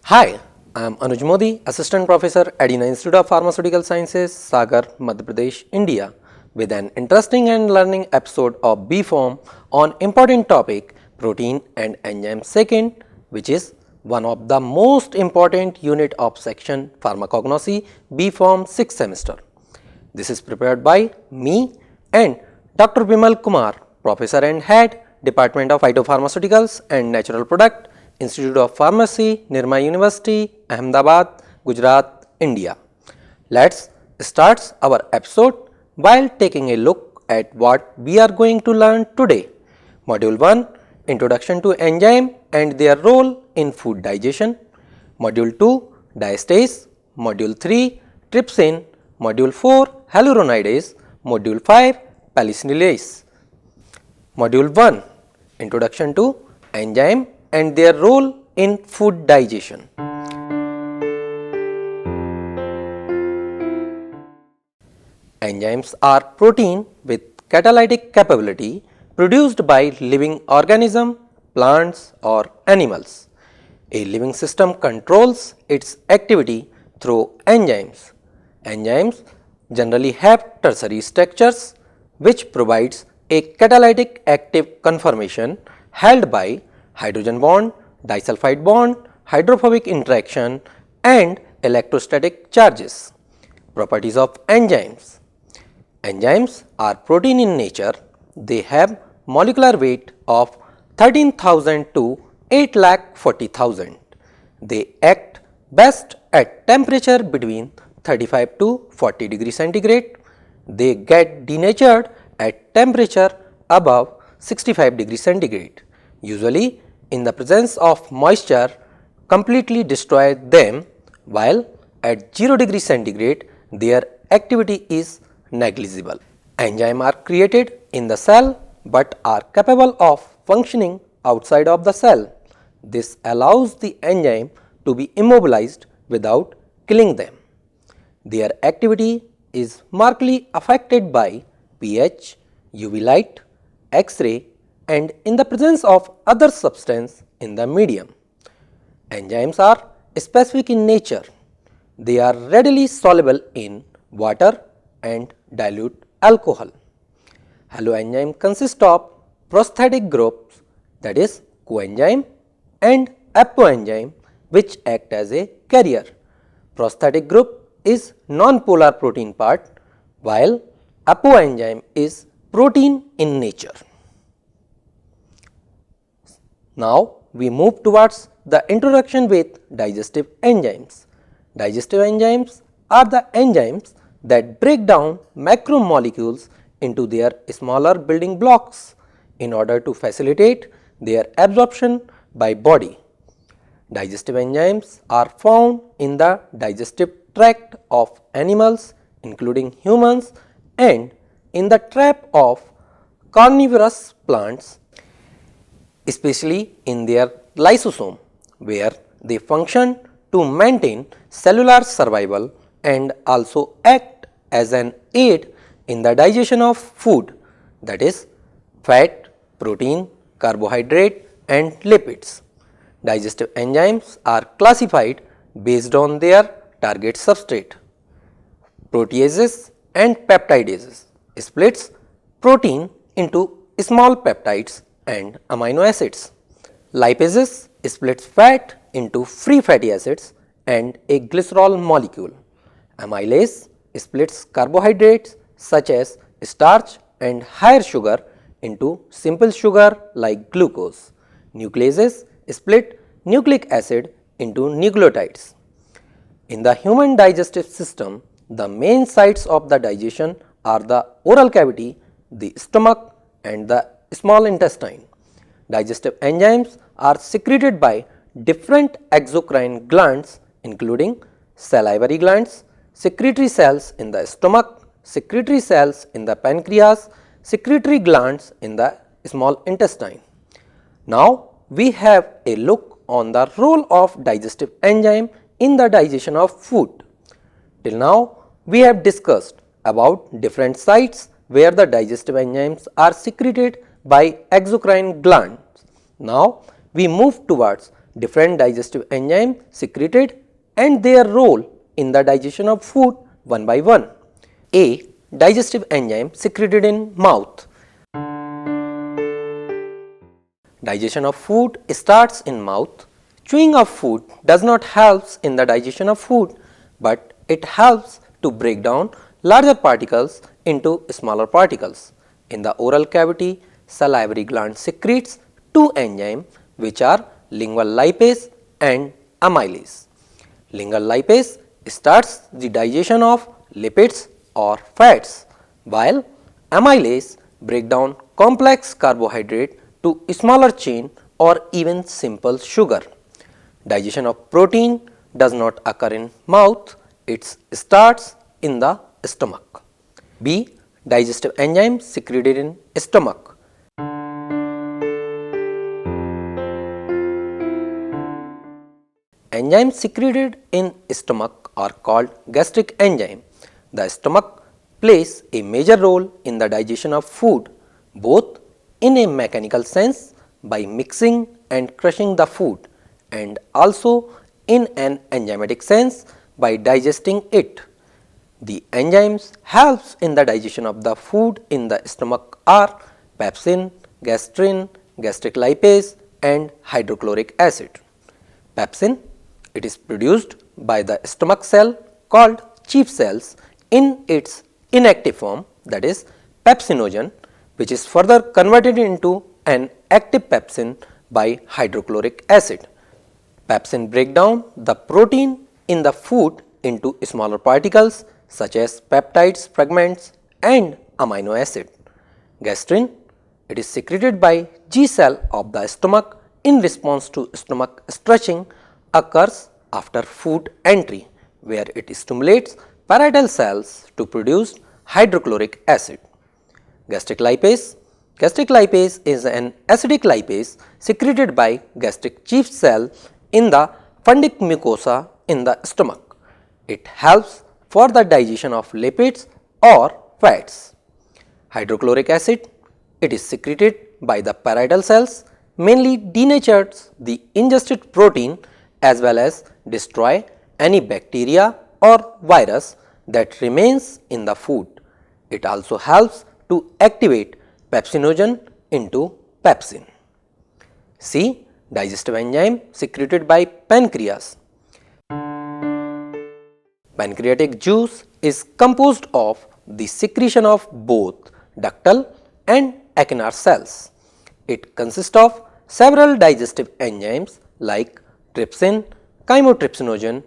Hi, I am Anuj Modi, Assistant Professor at Indian Institute of Pharmaceutical Sciences, Sagar, Madhya Pradesh, India, with an interesting and learning episode of B.Pharm on important topic protein and enzyme second, which is one of the most important unit of section Pharmacognosy B.Pharm 6th semester. This is prepared by me and Dr. Bimal Kumar, Professor and Head, Department of Phytopharmaceuticals and Natural Product, Institute of Pharmacy, Nirma University, Ahmedabad, Gujarat, India. Let's start our episode while taking a look at what we are going to learn today. Module 1, Introduction to Enzyme and their role in food digestion. Module 2, Diastase. Module 3, Trypsin. Module 4, Hyaluronidase. Module 5, Penicillinase. Module 1, Introduction to Enzyme and their role in food digestion. Enzymes are protein with catalytic capability produced by living organism, plants or animals. A living system controls its activity through enzymes. Enzymes generally have tertiary structures which provides a catalytic active conformation held by hydrogen bond, disulfide bond, hydrophobic interaction and electrostatic charges. Properties of enzymes. Enzymes are protein in nature. They have molecular weight of 13,000 to 8,40,000. They act best at temperature between 35 to 40 degrees centigrade. They get denatured at temperature above 65 degrees centigrade. Usually in the presence of moisture completely destroy them, while at 0 degree centigrade their activity is negligible. Enzymes are created in the cell but are capable of functioning outside of the cell. This allows the enzyme to be immobilized without killing them. Their activity is markedly affected by pH, UV light, X-ray and in the presence of other substance in the medium. Enzymes are specific in nature. They are readily soluble in water and dilute alcohol. Haloenzyme consist of prosthetic groups, that is coenzyme and apoenzyme, which act as a carrier. Prosthetic group is non-polar protein part, while apoenzyme is protein in nature. Now we move towards the introduction with digestive enzymes. Digestive enzymes are the enzymes that break down macromolecules into their smaller building blocks in order to facilitate their absorption by body. Digestive enzymes are found in the digestive tract of animals including humans and in the trap of carnivorous plants, especially in their lysosome, where they function to maintain cellular survival and also act as an aid in the digestion of food, that is fat, protein, carbohydrate and lipids. Digestive enzymes are classified based on their target substrate. Proteases and peptidases splits protein into small peptides and amino acids. Lipases splits fat into free fatty acids and a glycerol molecule. Amylase splits carbohydrates such as starch and higher sugar into simple sugar like glucose. Nucleases split nucleic acid into nucleotides. In the human digestive system, the main sites of the digestion are the oral cavity, the stomach and the small intestine. Digestive enzymes are secreted by different exocrine glands including salivary glands, secretory cells in the stomach, secretory cells in the pancreas, secretory glands in the small intestine. Now we have a look on the role of digestive enzyme in the digestion of food. Till now we have discussed about different sites where the digestive enzymes are secreted by exocrine glands. Now we move towards different digestive enzymes secreted and their role in the digestion of food one by one. A. Digestive enzyme secreted in mouth. Digestion of food starts in mouth. Chewing of food does not help in the digestion of food, but it helps to break down larger particles into smaller particles. In the oral cavity, salivary gland secretes two enzymes which are lingual lipase and amylase. Lingual lipase starts the digestion of lipids or fats, while amylase break down complex carbohydrate to smaller chain or even simple sugar. Digestion of protein does not occur in mouth, it starts in the stomach. B. Digestive enzymes secreted in stomach. Enzymes secreted in stomach are called gastric enzyme. The stomach plays a major role in the digestion of food, both in a mechanical sense by mixing and crushing the food, and also in an enzymatic sense by digesting it. The enzymes helps in the digestion of the food in the stomach are pepsin, gastrin, gastric lipase and hydrochloric acid. Pepsin, it is produced by the stomach cell called chief cells in its inactive form, that is pepsinogen, which is further converted into an active pepsin by hydrochloric acid. Pepsin break down the protein in the food into smaller particles such as peptides, fragments and amino acid. Gastrin, it is secreted by G cell of the stomach in response to stomach stretching, occurs after food entry, where it stimulates parietal cells to produce hydrochloric acid. Gastric lipase. Gastric lipase is an acidic lipase secreted by gastric chief cell in the fundic mucosa in the stomach. It helps for the digestion of lipids or fats. Hydrochloric acid, it is secreted by the parietal cells, mainly denatures the ingested protein as well as destroy any bacteria or virus that remains in the food. It also helps to activate pepsinogen into pepsin. C. Digestive enzyme secreted by pancreas. Pancreatic juice is composed of the secretion of both ductal and acinar cells. It consists of several digestive enzymes like trypsin, chymotrypsinogen,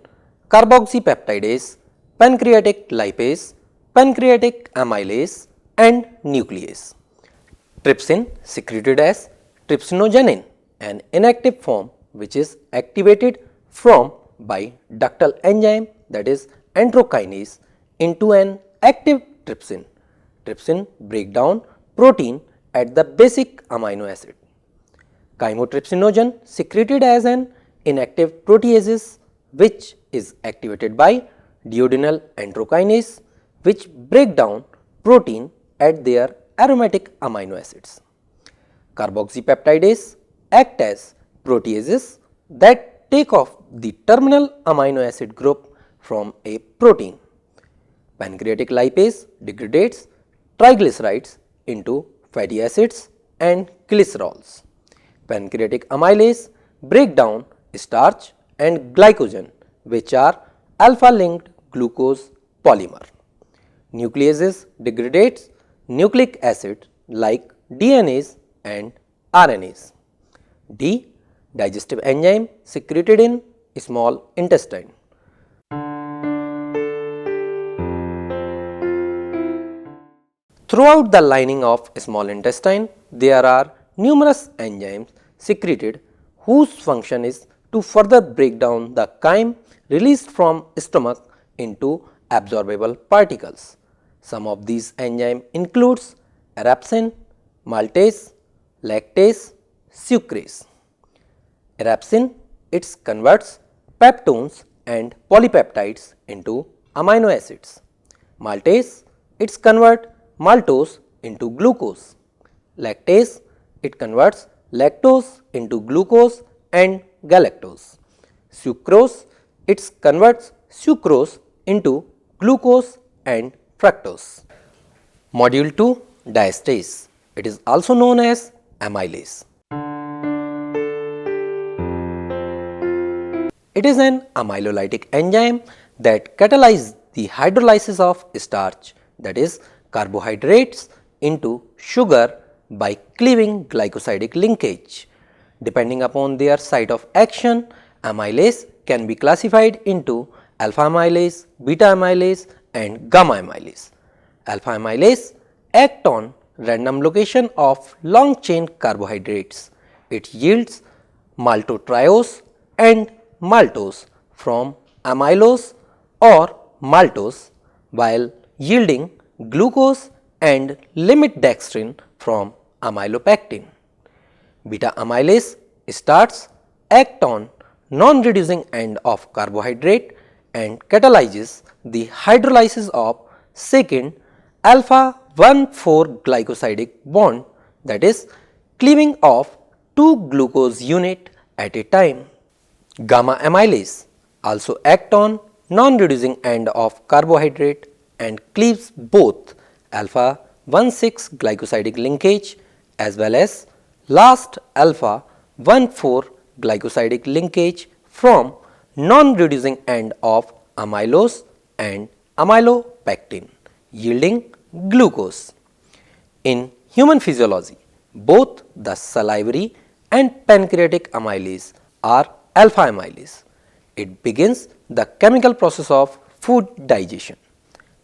carboxypeptidase, pancreatic lipase, pancreatic amylase and nuclease. Trypsin secreted as trypsinogenin, an inactive form which is activated from by ductal enzyme, that is enterokinase, into an active trypsin. Trypsin break down protein at the basic amino acid. Chymotrypsinogen secreted as an inactive proteases which is activated by duodenal enterokinase, which break down protein at their aromatic amino acids. Carboxypeptidase act as proteases that take off the terminal amino acid group from a protein. Pancreatic lipase degrades triglycerides into fatty acids and glycerols. Pancreatic amylase break down starch and glycogen, which are alpha linked glucose polymer. Nucleases degrades nucleic acid like DNase and RNase. D. Digestive enzyme secreted in small intestine. Throughout the lining of small intestine, there are numerous enzymes secreted whose function is to further break down the chyme released from stomach into absorbable particles. Some of these enzymes includes erapsin, maltase, lactase, sucrase. Erapsin, it converts peptones and polypeptides into amino acids. Maltase, it converts maltose into glucose. Lactase, it converts lactose into glucose and galactose. Sucrose, it converts sucrose into glucose and fructose. Module 2, diastase. It is also known as amylase. It is an amylolytic enzyme that catalyzes the hydrolysis of starch, that is carbohydrates, into sugar by cleaving glycosidic linkage. Depending upon their site of action, amylase can be classified into alpha amylase, beta amylase and gamma amylase. Alpha amylase act on random location of long chain carbohydrates. It yields maltotriose and maltose from amylose or maltose, while yielding glucose and limit dextrin from amylopectin. Beta amylase starts act on non-reducing end of carbohydrate and catalyzes the hydrolysis of second alpha 1,4 glycosidic bond, that is cleaving of 2 glucose unit at a time. Gamma amylase also act on non-reducing end of carbohydrate and cleaves both alpha 1,6 glycosidic linkage as well as last alpha 1,4 glycosidic linkage from non-reducing end of amylose and amylopectin, yielding glucose. In human physiology, both the salivary and pancreatic amylase are alpha amylase. It begins the chemical process of food digestion.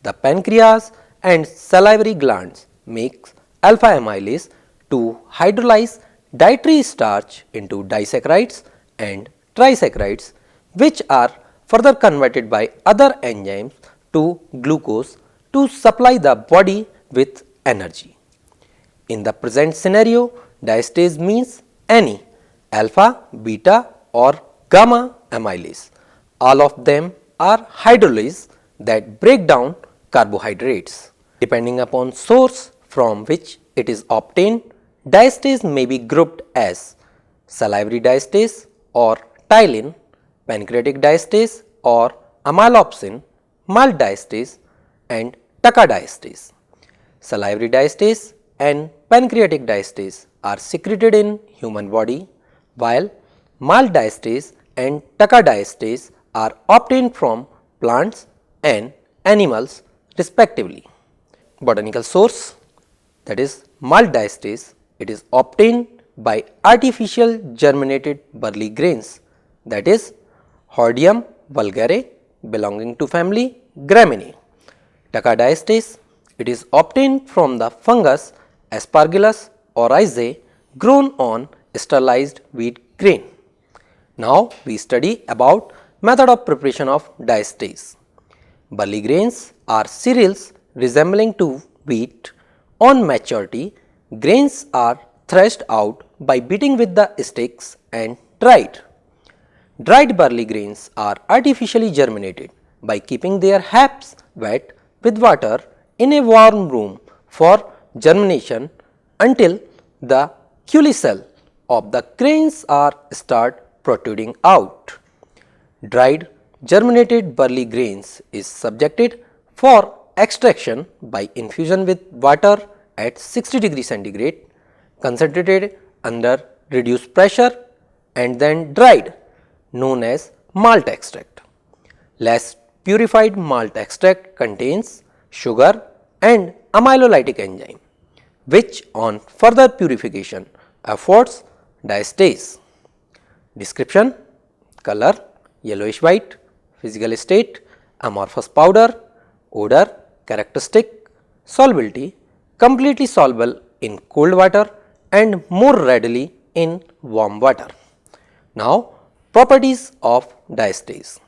The pancreas and salivary glands make alpha amylase to hydrolyze dietary starch into disaccharides and trisaccharides, which are further converted by other enzymes to glucose to supply the body with energy. In the present scenario, diastase means any alpha, beta or gamma amylase. All of them are hydrolyses that break down carbohydrates. Depending upon source from which it is obtained, diastase may be grouped as salivary diastase or ptyalin, pancreatic diastase or amylopsin, malt diastase and taka diastase. Salivary diastase and pancreatic diastase are secreted in human body, while malt diastase and taka diastase are obtained from plants and animals respectively. Botanical source, that is malt diastase, it is obtained by artificial germinated barley grains, that is Hordeum vulgare belonging to family Gramineae. Taka diastase, it is obtained from the fungus Aspergillus oryzae grown on sterilized wheat grain. Now we study about method of preparation of diastase. Barley grains are cereals resembling to wheat. On maturity, grains are threshed out by beating with the sticks and dried. Dried barley grains are artificially germinated by keeping their halves wet with water in a warm room for germination until the calycell of the grains are start protruding out. Dried germinated barley grains is subjected for extraction by infusion with water at 60 degrees centigrade, concentrated under reduced pressure and then dried, known as malt extract. Less purified malt extract contains sugar and amylolytic enzyme, which on further purification affords diastase. Description: color yellowish white, physical state amorphous powder, odor characteristic, solubility completely soluble in cold water and more readily in warm water. Now properties of diastase.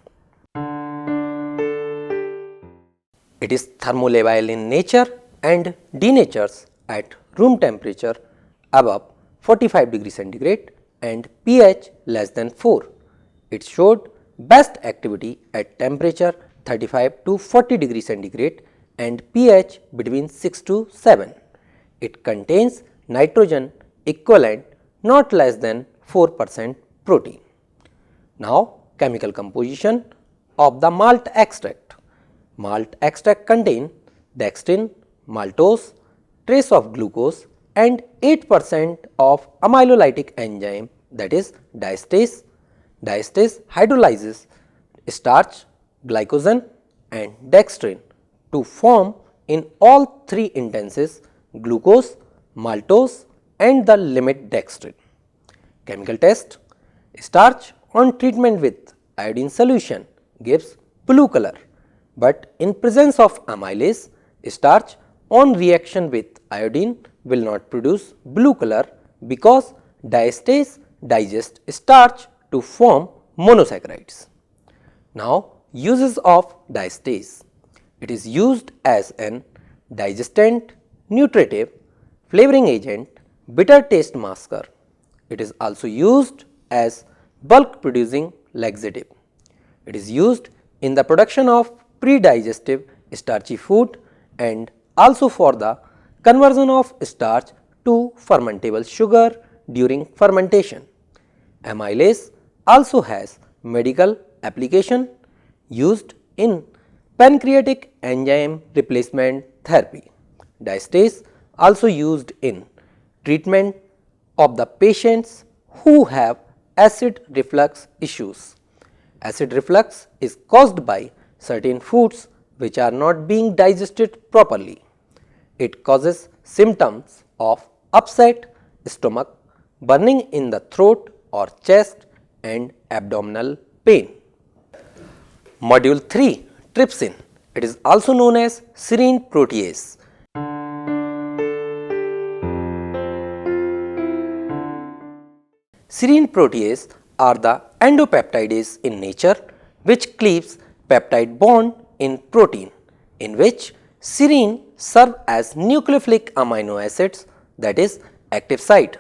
It is thermolabile in nature and denatures at room temperature above 45 degree centigrade and pH less than 4. It showed best activity at temperature 35 to 40 degree centigrade and pH between 6 to 7. It contains nitrogen equivalent not less than 4% protein. Now, chemical composition of the malt extract. Malt extract contain dextrin, maltose, trace of glucose and 8% of amylolytic enzyme, that is diastase. Diastase hydrolyzes starch, glycogen and dextrin to form in all three instances glucose, maltose and the limit dextrin. Chemical test: starch on treatment with iodine solution gives blue color, but in presence of amylase, starch on reaction with iodine will not produce blue color because diastase digests starch to form monosaccharides. Now, uses of diastase. It is used as an digestant, nutritive, flavoring agent, bitter taste masker. It is also used as bulk producing laxative. It is used in the production of pre-digestive starchy food and also for the conversion of starch to fermentable sugar during fermentation. Amylase also has medical application used in pancreatic enzyme replacement therapy. Diastase also used in treatment of the patients who have acid reflux issues. Acid reflux is caused by certain foods which are not being digested properly. It causes symptoms of upset stomach, burning in the throat or chest and abdominal pain. Module 3: Trypsin. It is also known as serine protease. Serine protease are the endopeptidase in nature which cleaves peptide bond in protein, in which serine serve as nucleophilic amino acids, that is active site.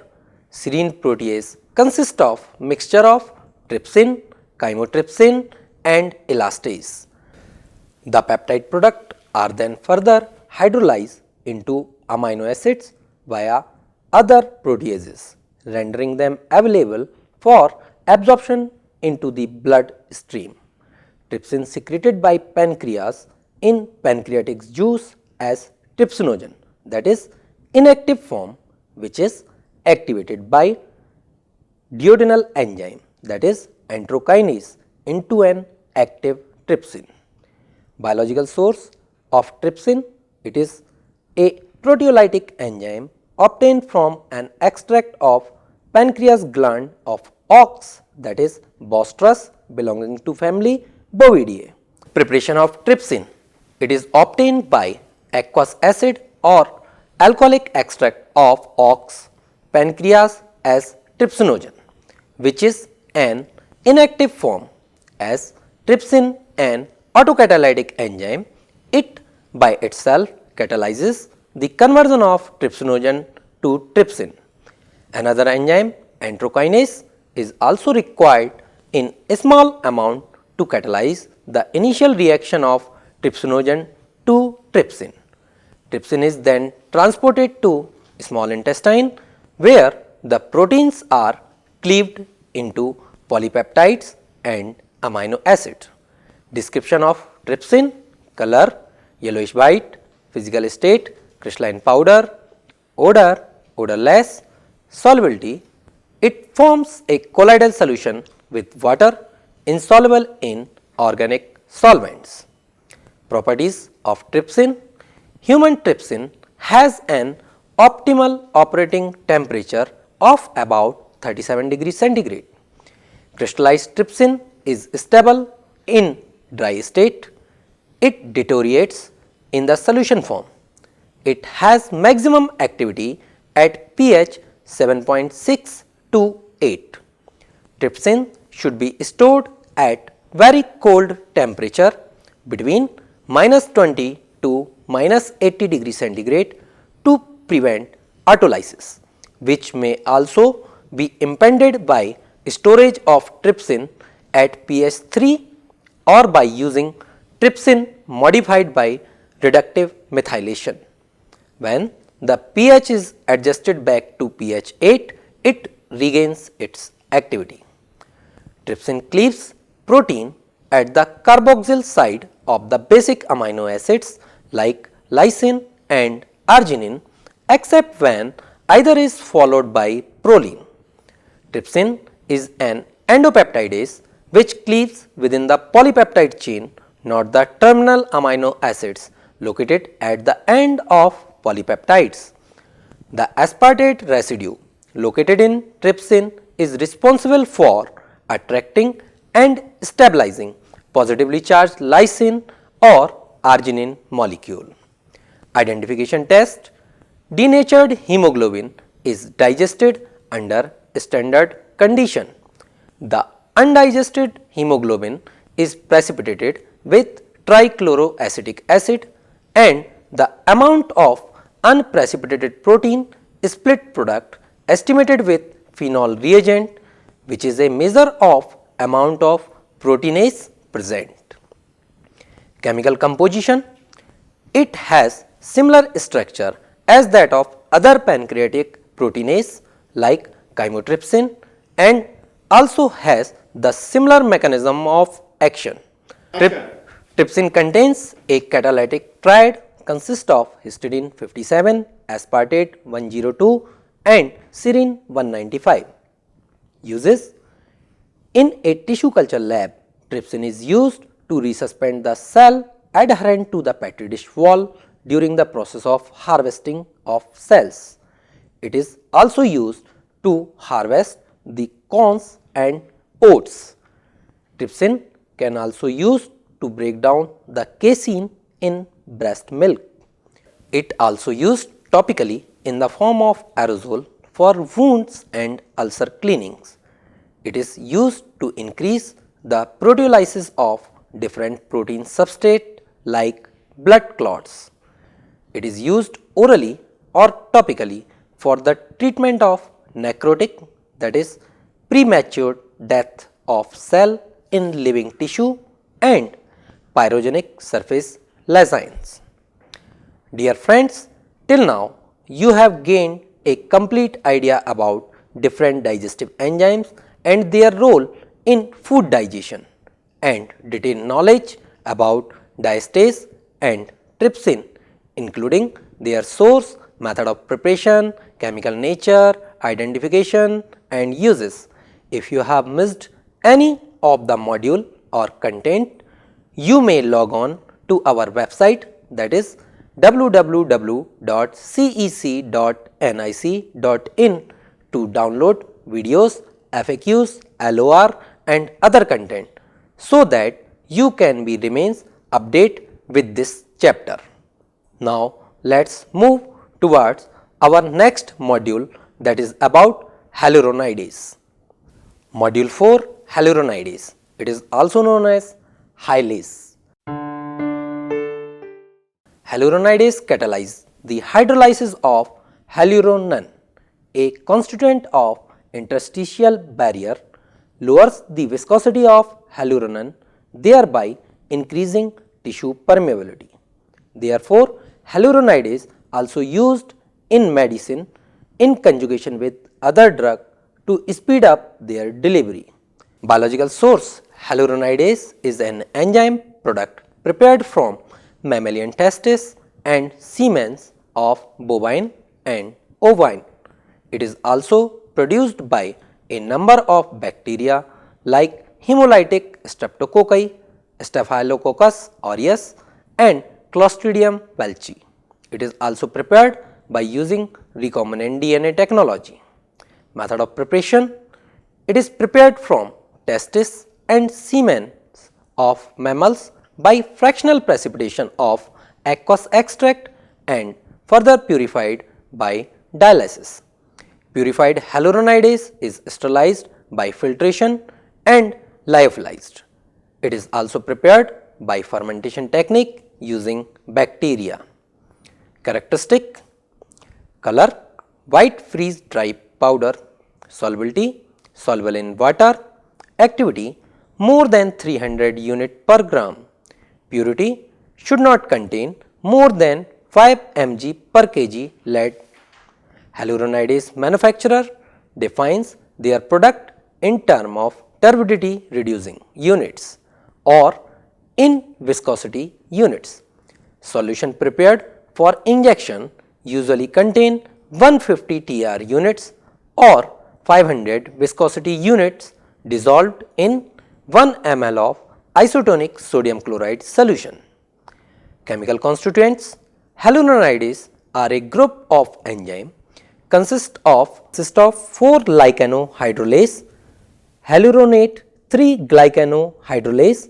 Serine protease consists of mixture of trypsin, chymotrypsin and elastase. The peptide product are then further hydrolyzed into amino acids via other proteases, rendering them available for absorption into the blood stream. Trypsin secreted by pancreas in pancreatic juice as trypsinogen, that is inactive form, which is activated by duodenal enzyme, that is enterokinase, into an active trypsin. Biological source of trypsin: it is a proteolytic enzyme obtained from an extract of pancreas gland of ox, that is Bostrus, belonging to family Bovidae. Preparation of trypsin: it is obtained by aqueous acid or alcoholic extract of ox pancreas as trypsinogen, which is an inactive form, as trypsin an autocatalytic enzyme. It by itself catalyzes the conversion of trypsinogen to trypsin. Another enzyme, enterokinase, is also required in a small amount to catalyze the initial reaction of trypsinogen to trypsin. Trypsin is then transported to small intestine, where the proteins are cleaved into polypeptides and amino acids. Description of trypsin: color yellowish white, physical state crystalline powder, odor odorless, solubility: it forms a colloidal solution with water, insoluble in organic solvents. Properties of trypsin: human trypsin has an optimal operating temperature of about 37 degrees centigrade. Crystallized trypsin is stable in dry state. It deteriorates in the solution form. It has maximum activity at pH 7.6 to 8. Trypsin should be stored at very cold temperature between -20 to -80 degrees centigrade to prevent autolysis, which may also be impeded by storage of trypsin at pH 3 or by using trypsin modified by reductive methylation. When the pH is adjusted back to pH 8, it regains its activity. Trypsin cleaves protein at the carboxyl side of the basic amino acids like lysine and arginine, except when either is followed by proline. Trypsin is an endopeptidase which cleaves within the polypeptide chain, not the terminal amino acids located at the end of polypeptides. The aspartate residue located in trypsin is responsible for attracting and stabilizing positively charged lysine or arginine molecule. Identification test: denatured hemoglobin is digested under standard condition. The undigested hemoglobin is precipitated with trichloroacetic acid, and the amount of unprecipitated protein split product estimated with phenol reagent, which is a measure of amount of proteinase present. Chemical composition: it has similar structure as that of other pancreatic proteinase like chymotrypsin, and also has the similar mechanism of action. Trypsin contains a catalytic triad consist of histidine 57, aspartate 102 and serine 195. Uses: in a tissue culture lab, trypsin is used to resuspend the cell adherent to the petri dish wall during the process of harvesting of cells. It is also used to harvest the corns and oats. Trypsin can also used to break down the casein in breast milk. It also used topically in the form of aerosol for wounds and ulcer cleanings. It is used to increase the proteolysis of different protein substrate like blood clots. It is used orally or topically for the treatment of necrotic, that is premature death of cell in living tissue, and pyrogenic surface lesions. Dear friends, till now you have gained a complete idea about different digestive enzymes and their role in food digestion, and detailed knowledge about diastase and trypsin, including their source, method of preparation, chemical nature, identification and uses. If you have missed any of the module or content, you may log on to our website, that is www.cec.nic.in to download videos, FAQs, LOR and other content, so that you can be remains update with this chapter. Now let us move towards our next module, that is about hyaluronidase. Module 4, hyaluronidase. It is also known as hylase. Hyaluronidase catalyze the hydrolysis of hyaluronan, a constituent of interstitial barrier, lowers the viscosity of hyaluronan, thereby increasing tissue permeability. Therefore, hyaluronidase also used in medicine in conjugation with other drug to speed up their delivery. Biological source: hyaluronidase is an enzyme product prepared from mammalian testes and semen of bovine and ovine. It is also produced by a number of bacteria like hemolytic streptococci, Staphylococcus aureus and Clostridium welchi. It is also prepared by using recombinant DNA technology. Method of preparation: it is prepared from testes and semen of mammals by fractional precipitation of aqueous extract and further purified by dialysis. Purified hyaluronidase is sterilized by filtration and lyophilized. It is also prepared by fermentation technique using bacteria. Characteristic: color white freeze dry powder, solubility soluble in water, activity more than 300 unit per gram, purity should not contain more than 5 mg per kg lead. Hyaluronidase manufacturer defines their product in term of turbidity reducing units or in viscosity units. Solution prepared for injection usually contain 150 TR units or 500 viscosity units dissolved in 1 ml of isotonic sodium chloride solution. Chemical constituents: hyaluronidase are a group of enzyme consist of 4-glycanohydrolase, hyaluronate 3-glycanohydrolase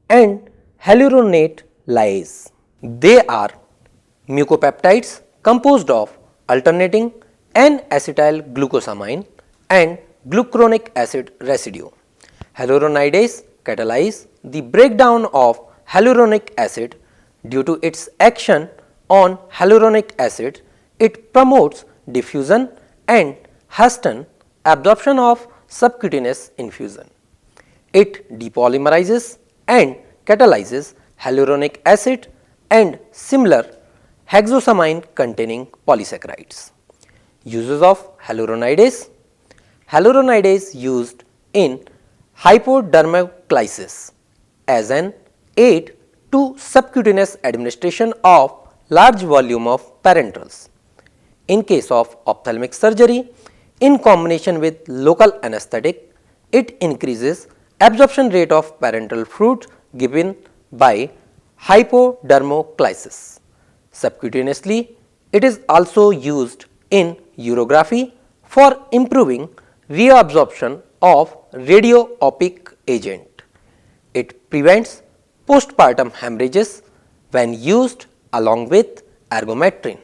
and hyaluronate lyase. They are mucopeptides composed of alternating N-acetyl glucosamine and glucuronic acid residue. Hyaluronidase catalyze the breakdown of hyaluronic acid. Due to its action on hyaluronic acid, it promotes diffusion and hastens absorption of subcutaneous infusion. It depolymerizes and catalyzes hyaluronic acid and similar hexosamine containing polysaccharides. Uses of hyaluronidase: hyaluronidase used in hypodermolysis as an aid to subcutaneous administration of large volume of parenterals. In case of ophthalmic surgery, in combination with local anesthetic, it increases absorption rate of parenteral fluid given by hypodermolysis. Subcutaneously, it is also used in urography for improving reabsorption of radioopic agent. It prevents postpartum hemorrhages when used along with ergometrin.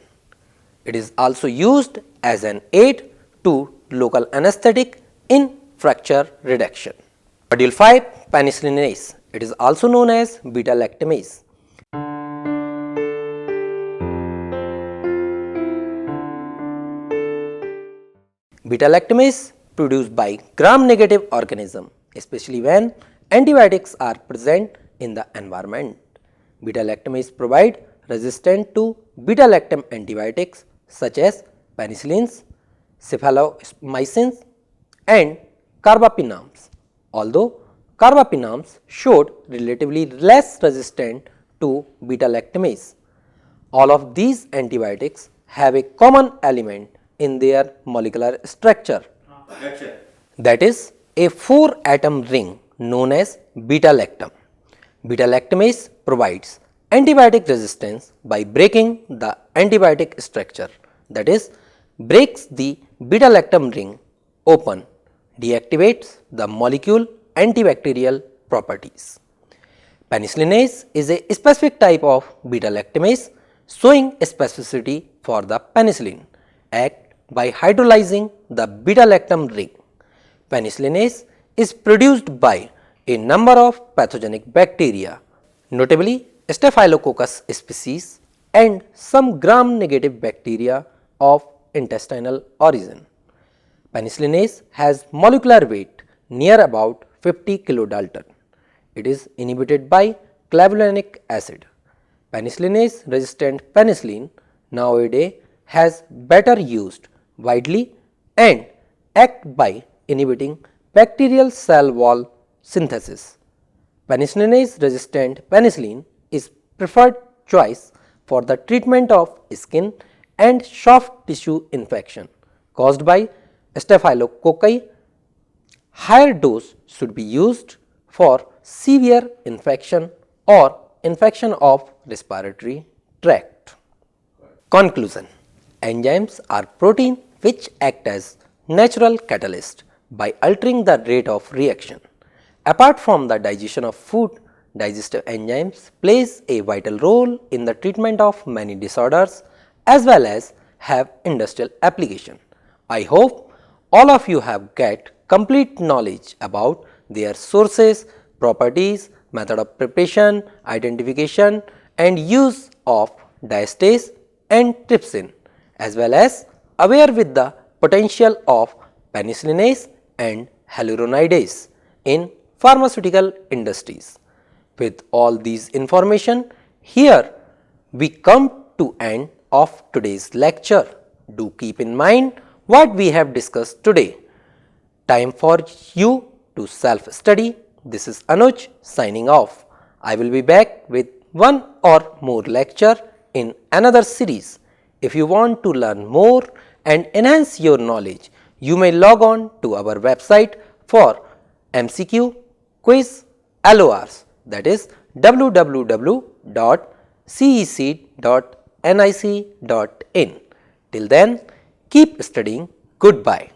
It is also used as an aid to local anesthetic in fracture reduction. Module 5: penicillinase. It is also known as beta-lactamase. Beta-lactamase produced by gram-negative organism, especially when antibiotics are present in the environment. Beta-lactamase provide resistance to beta-lactam antibiotics such as penicillins, cephalomycins and carbapinams. Although carbapinams showed relatively less resistance to beta-lactamase. All of these antibiotics have a common element in their molecular structure, that is a 4-atom ring known as beta-lactam. Beta-lactamase provides antibiotic resistance by breaking the antibiotic structure, that is breaks the beta-lactam ring open, deactivates the molecule antibacterial properties. Penicillinase is a specific type of beta-lactamase showing specificity for the penicillin, act by hydrolyzing the beta-lactam ring. Penicillinase is produced by a number of pathogenic bacteria, notably Staphylococcus species and some gram-negative bacteria of intestinal origin. Penicillinase has molecular weight near about 50 kilodalton. It is inhibited by clavulanic acid. Penicillinase resistant penicillin nowadays has better used widely and act by inhibiting bacterial cell wall synthesis. Penicillinase resistant penicillin is preferred choice for the treatment of skin and soft tissue infection caused by staphylococci. Higher dose should be used for severe infection or infection of respiratory tract. Conclusion: enzymes are proteins which act as natural catalyst by altering the rate of reaction. Apart from the digestion of food, digestive enzymes plays a vital role in the treatment of many disorders as well as have industrial application. I hope all of you have get complete knowledge about their sources, properties, method of preparation, identification and use of diastase and trypsin, as well as aware with the potential of penicillinase and hyaluronidase in pharmaceutical industries. With all these information, here we come to end of today's lecture. Do keep in mind what we have discussed today. Time for you to self-study. This is Anuj signing off. I will be back with one or more lecture in another series. If you want to learn more and enhance your knowledge, you may log on to our website for MCQ, quiz, LORs, that is www.cec.nic.in. Till then, keep studying. Goodbye.